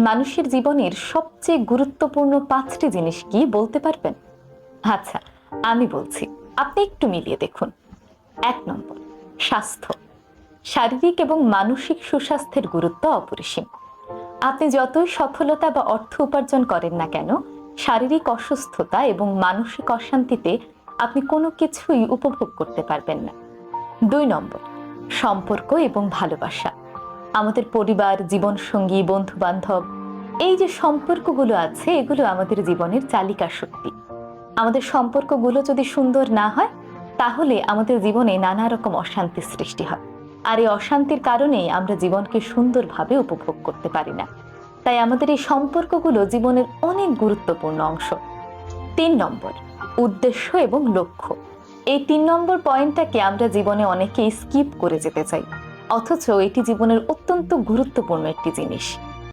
মানুষের জীবনের সবচেয়ে গুরুত্বপূর্ণ 5টি জিনিস কি বলতে পারবেন? আচ্ছা, আমি বলছি, আপনি একটু মিলিয়ে দেখুন। 1 নম্বর, স্বাস্থ্য। শারীরিক এবং মানসিক সুস্বাস্থ্যের গুরুত্ব অপরিসীম। আপনি যতই সফলতা বা অর্থ উপার্জন করেন না কেন, শারীরিক অসুস্থতা এবং মানসিক অশান্তিতে আপনি কোনো কিছুই উপভোগ করতে পারবেন না। 2 নম্বর, সম্পর্ক এবং ভালোবাসা। আমাদের পরিবার, জীবনসঙ্গী, বন্ধু বান্ধব, এই যে সম্পর্কগুলো আছে, এগুলো আমাদের জীবনের চালিকা শক্তি। আমাদের সম্পর্কগুলো যদি সুন্দর না হয়, তাহলে আমাদের জীবনে নানা রকম অশান্তির সৃষ্টি হয়। আর এই অশান্তির কারণেই আমরা জীবনকে সুন্দরভাবে উপভোগ করতে পারি না। তাই আমাদের এই সম্পর্কগুলো জীবনের অনেক গুরুত্বপূর্ণ অংশ। 3 নম্বর, উদ্দেশ্য এবং লক্ষ্য। এই 3 নম্বর পয়েন্টটাকে আমরা জীবনে অনেকেই স্কিপ করে যেতে চাই, অথচ এটি জীবনের অত্যন্ত গুরুত্বপূর্ণ একটি জিনিস।